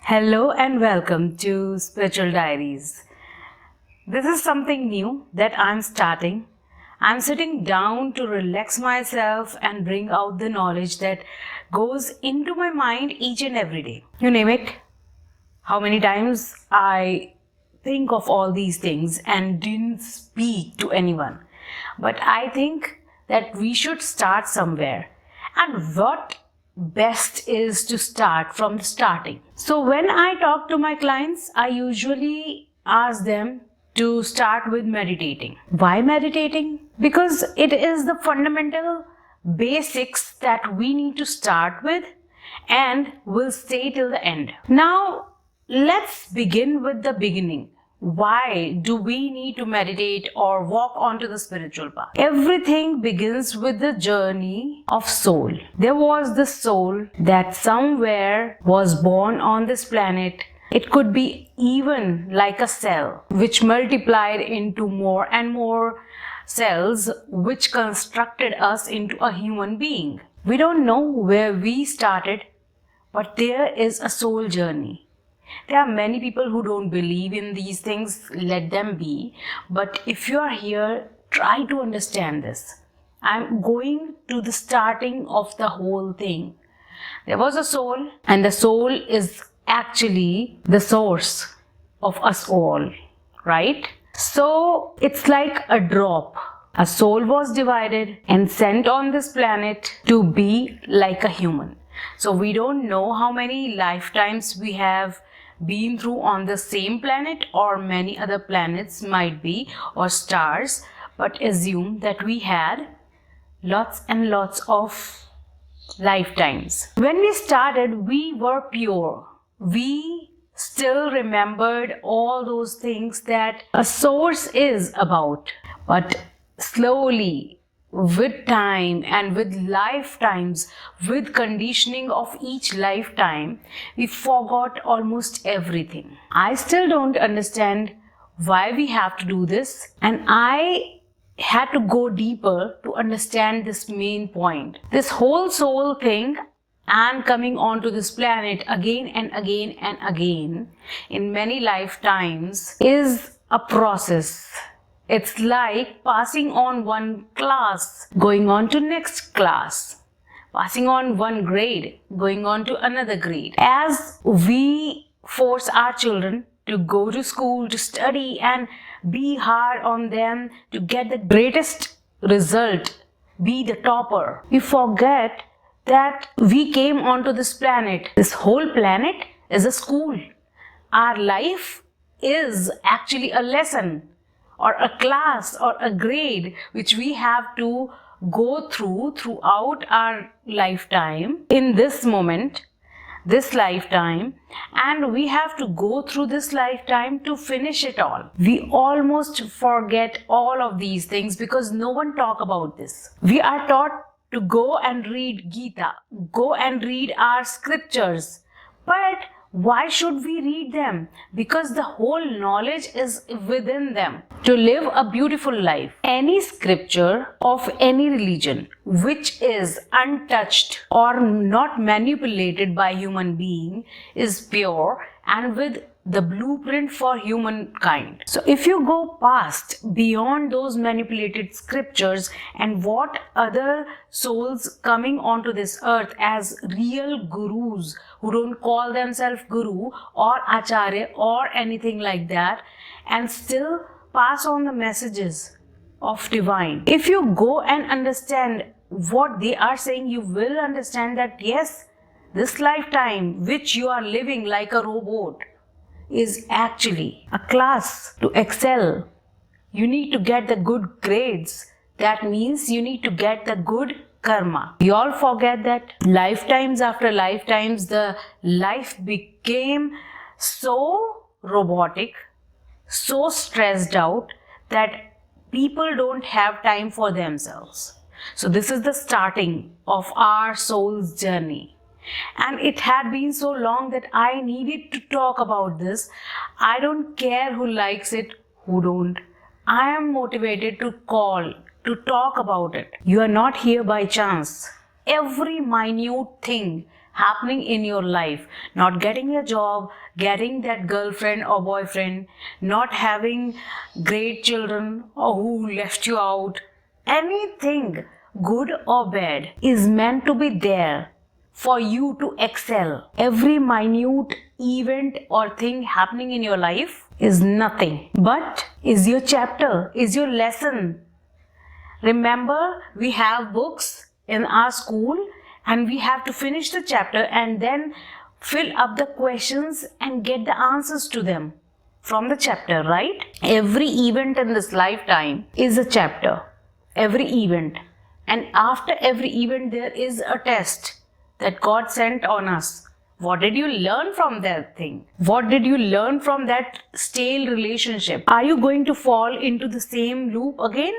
Hello and welcome to Spiritual Diaries. This is something new that I'm starting. I'm sitting down to relax myself and bring out the knowledge that goes into my mind each and every day. You name it. How many times I think of all these things and didn't speak to anyone. But I think that we should start somewhere. And what best is to start from the starting. So when I talk to my clients, I usually ask them to start with meditating. Why meditating? Because it is the fundamental basics that we need to start with and will stay till the end. Now, let's begin with the beginning. Why do we need to meditate or walk onto the spiritual path? Everything begins with the journey of soul. There was the soul that somewhere was born on this planet. It could be even like a cell which multiplied into more and more cells which constructed us into a human being. We don't know where we started, but there is a soul journey. There are many people who don't believe in these things, let them be. But if you are here, try to understand this. I'm going to the starting of the whole thing. There was a soul, and the soul is actually the source of us all, right? So it's like a drop. A soul was divided and sent on this planet to be like a human. So we don't know how many lifetimes we have been through on the same planet, or many other planets might be, or stars, but assume that we had lots and lots of lifetimes. When we started, we were pure. We still remembered all those things that a source is about. But slowly, with time and with lifetimes, with conditioning of each lifetime, we forgot almost everything. I still don't understand why we have to do this, and I had to go deeper to understand this main point. This whole soul thing and coming onto this planet again and again and again in many lifetimes is a process. It's like passing on one class, going on to next class, passing on one grade, going on to another grade. As we force our children to go to school, to study and be hard on them to get the greatest result, be the topper, we forget that we came onto this planet. This whole planet is a school. Our life is actually a lesson, or a class, or a grade which we have to go through throughout our lifetime, in this moment, this lifetime, and we have to go through this lifetime to finish it all. We almost forget all of these things because no one talk about this. We are taught to go and read Gita, go and read our scriptures, but why should we read them? Because the whole knowledge is within them. To live a beautiful life, any scripture of any religion which is untouched or not manipulated by human being is pure and with the blueprint for humankind. So if you go past beyond those manipulated scriptures and what other souls coming onto this earth as real gurus who don't call themselves guru or acharya or anything like that, and still pass on the messages of divine. If you go and understand what they are saying, you will understand that yes, this lifetime which you are living like a robot is actually a class to excel. You need to get the good grades. That means you need to get the good karma. We all forget that lifetimes after lifetimes, the life became so robotic, so stressed out that people don't have time for themselves. So this is the starting of our soul's journey. And it had been so long that I needed to talk about this. I don't care who likes it, who don't. I am motivated to talk about it. You are not here by chance. Every minute thing happening in your life. Not getting a job, getting that girlfriend or boyfriend, not having great children or who left you out. Anything, good or bad, is meant to be there for you to excel. Every minute event or thing happening in your life is nothing but is your chapter, is your lesson. Remember, we have books in our school and we have to finish the chapter and then fill up the questions and get the answers to them from the chapter, right? Every event in this lifetime is a chapter. Every event. And after every event, there is a test that God sent on us. What did you learn from that thing? What did you learn from that stale relationship? Are you going to fall into the same loop again?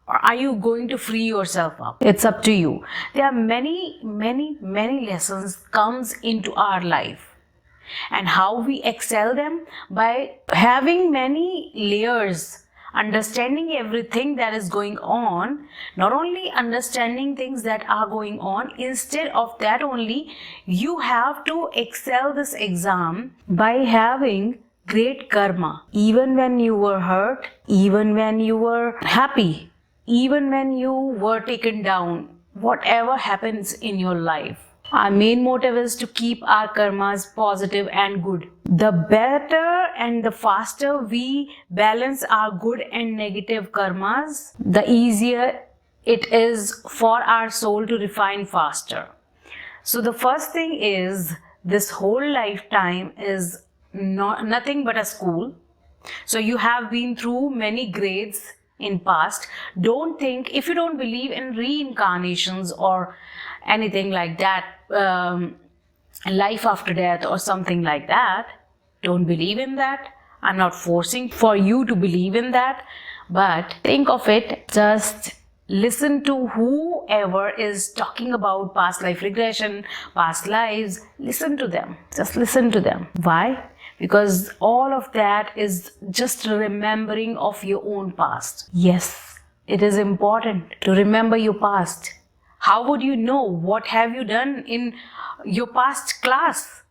Or are you going to free yourself up? It's up to you. There are many lessons comes into our life. And how we excel them? By having many layers, understanding everything that is going on, not only understanding things that are going on, instead of that only, you have to excel this exam by having great karma. Even when you were hurt, even when you were happy, even when you were taken down, whatever happens in your life, our main motive is to keep our karmas positive and good. The better and the faster we balance our good and negative karmas, the easier it is for our soul to refine faster. So the first thing is, this whole lifetime is nothing but a school. So you have been through many grades in past. Don't think, if you don't believe in reincarnations or anything like that, life after death or something like that, don't believe in that. I'm not forcing for you to believe in that, but think of it, just listen to whoever is talking about past life regression, past lives. Listen to them, just listen to them. Why? Because all of that is just remembering of your own past. Yes, it is important to remember your past. How would you know what have you done in your past class?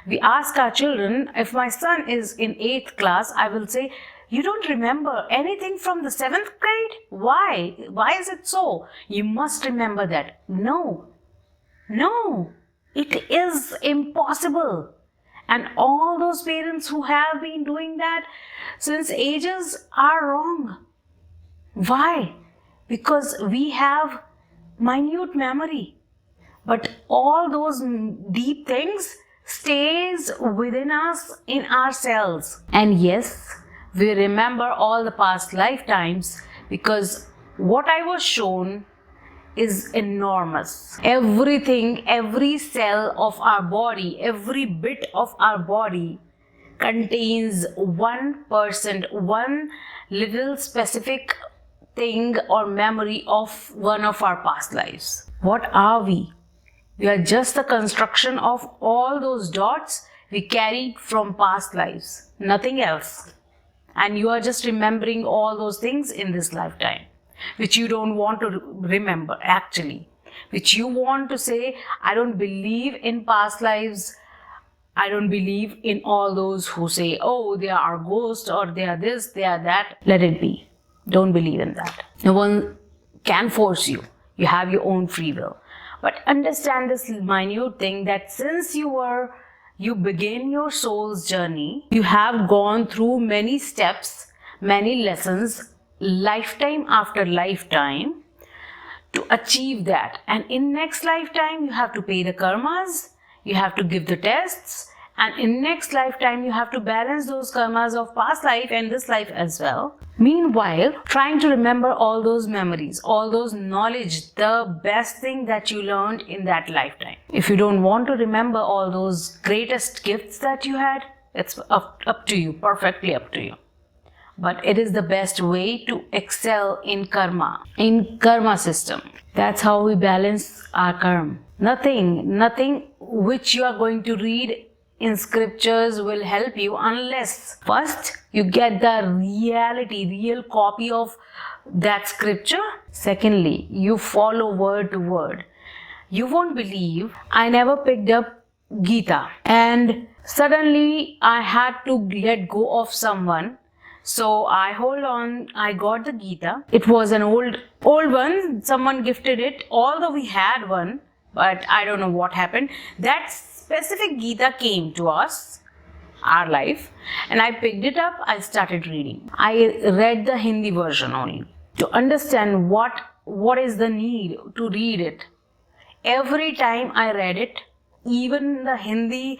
We ask our children, if my son is in 8th class, I will say, you don't remember anything from the 7th grade? Why? Why is it so? You must remember that. No, it is impossible. And all those parents who have been doing that since ages are wrong. Why? Because we have minute memory. But all those deep things stays within us, in our cells. And yes, we remember all the past lifetimes because what I was shown is enormous. Everything, every cell of our body, every bit of our body contains 1%, one little specific thing or memory of one of our past lives. What are we? We are just the construction of all those dots we carried from past lives, nothing else. And you are just remembering all those things in this lifetime, which you don't want to remember actually, which you want to say, I don't believe in past lives, I don't believe in all those who say, oh, they are ghosts or they are this, they are that. Let it be. Don't believe in that. No one can force you. You have your own free will. But understand this minute thing that since you begin your soul's journey, you have gone through many steps, many lessons, lifetime after lifetime to achieve that. And in next lifetime, you have to pay the karmas, you have to give the tests, and in next lifetime, you have to balance those karmas of past life and this life as well. Meanwhile, trying to remember all those memories, all those knowledge, the best thing that you learned in that lifetime. If you don't want to remember all those greatest gifts that you had, it's up to you, perfectly up to you. But it is the best way to excel in karma system. That's how we balance our karma. Nothing which you are going to read in scriptures will help you unless first you get the real copy of that scripture. Secondly, you follow word to word. You won't believe, I never picked up Gita, and suddenly I had to let go of someone. So I got the Gita. It was an old one. Someone gifted it, although we had one, but I don't know what happened. That specific Gita came to us, our life, and I picked it up. I started reading. I read the Hindi version only to understand what is the need to read it. Every time I read it, even the Hindi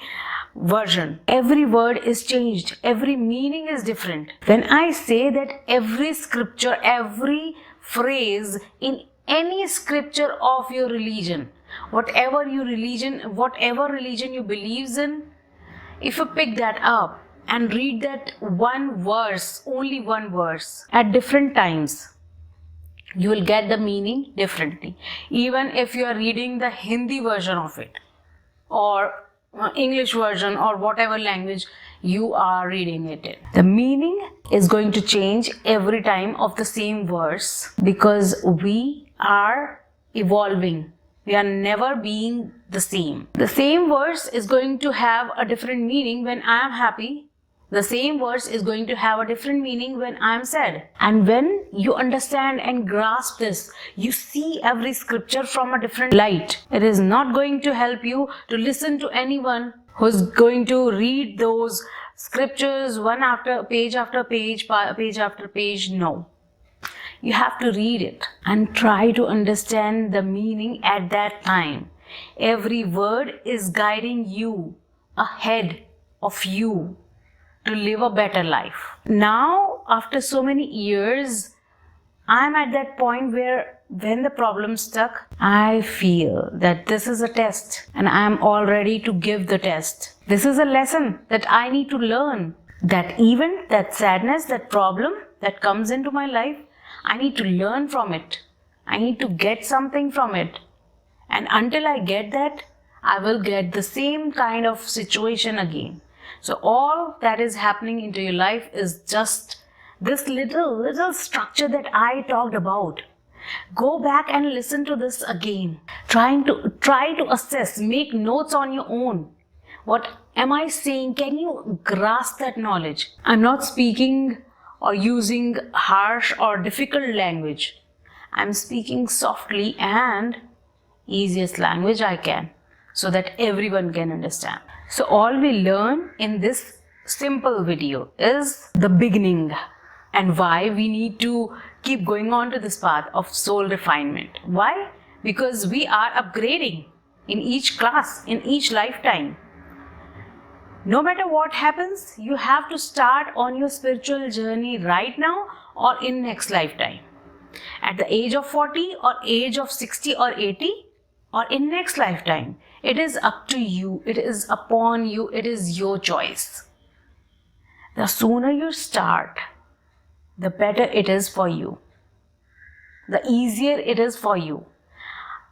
version, every word is changed, every meaning is different. When I say that every scripture, every phrase in any scripture of your religion, whatever religion you believe in, if you pick that up and read that one verse, only one verse, at different times, you will get the meaning differently. Even if you are reading the Hindi version of it, or English version, or whatever language you are reading it in, the meaning is going to change every time of the same verse, because we are evolving. We are never being the same. The same verse is going to have a different meaning when I am happy. The same verse is going to have a different meaning when I am sad. And when you understand and grasp this, you see every scripture from a different light. It is not going to help you to listen to anyone who's going to read those scriptures one after page after page, page after page. No. You have to read it and try to understand the meaning at that time. Every word is guiding you ahead of you to live a better life. Now, after so many years, I'm at that point where when the problem stuck, I feel that this is a test and I'm all ready to give the test. This is a lesson that I need to learn. That event, that sadness, that problem that comes into my life, I need to learn from it. I need to get something from it. And until I get that, I will get the same kind of situation again. So all that is happening into your life is just this little structure that I talked about. Go back and listen to this again. Try to assess, make notes on your own. What am I saying? Can you grasp that knowledge? I'm not speaking or using harsh or difficult language. I'm speaking softly and easiest language I can, so that everyone can understand. So all we learn in this simple video is the beginning and why we need to keep going on to this path of soul refinement. Why? Because we are upgrading in each class, in each lifetime. No matter what happens, you have to start on your spiritual journey right now or in next lifetime. At the age of 40 or age of 60 or 80 or in next lifetime. It is up to you. It is upon you. It is your choice. The sooner you start, the better it is for you. The easier it is for you.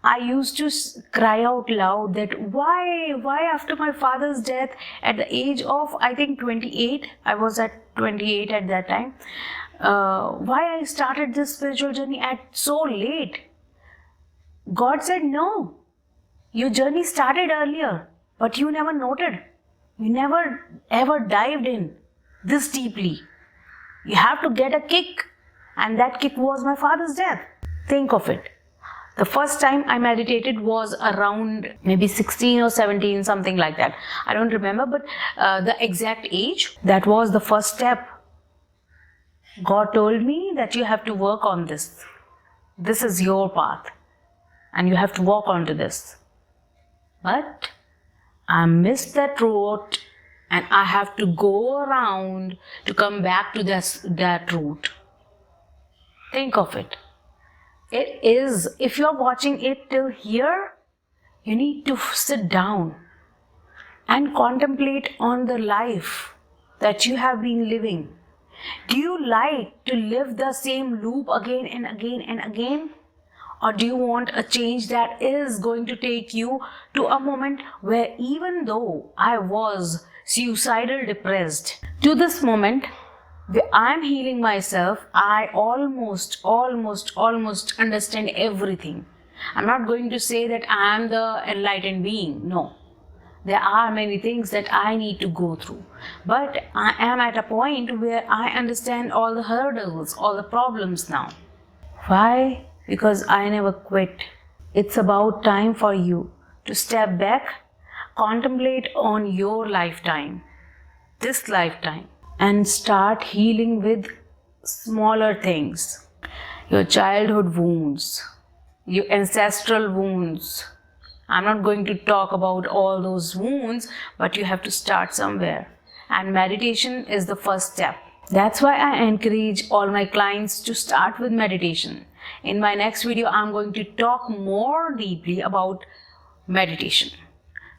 I used to cry out loud that why after my father's death at the age of, I think 28, I was at 28 at that time, why I started this spiritual journey at so late. God said, no, your journey started earlier, but you never noted. You never ever dived in this deeply. You have to get a kick, and that kick was my father's death. Think of it. The first time I meditated was around maybe 16 or 17, something like that. I don't remember, but the exact age, that was the first step. God told me that you have to work on this. This is your path, and you have to walk onto this. But I missed that road, and I have to go around to come back to that route. Think of it. It is, if you are watching it till here, you need to sit down and contemplate on the life that you have been living. Do you like to live the same loop again and again and again? Or do you want a change that is going to take you to a moment where, even though I was suicidal depressed, to this moment where I'm healing myself, I almost understand everything. I'm not going to say that I am the enlightened being. No. There are many things that I need to go through. But I am at a point where I understand all the hurdles, all the problems now. Why? Because I never quit. It's about time for you to step back, contemplate on your lifetime, this lifetime, and start healing with smaller things. Your childhood wounds, your ancestral wounds. I'm not going to talk about all those wounds, but you have to start somewhere. And meditation is the first step. That's why I encourage all my clients to start with meditation. In my next video, I'm going to talk more deeply about meditation.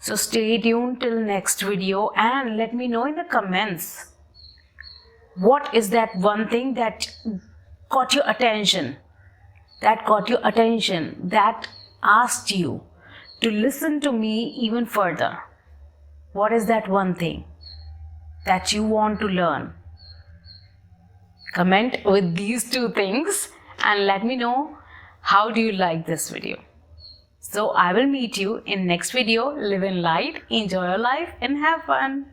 So stay tuned till next video and let me know in the comments. What is that one thing that caught your attention? That asked you to listen to me even further. What is that one thing that you want to learn? Comment with these two things and let me know how do you like this video. So I will meet you in next video. Live in light, enjoy your life and have fun.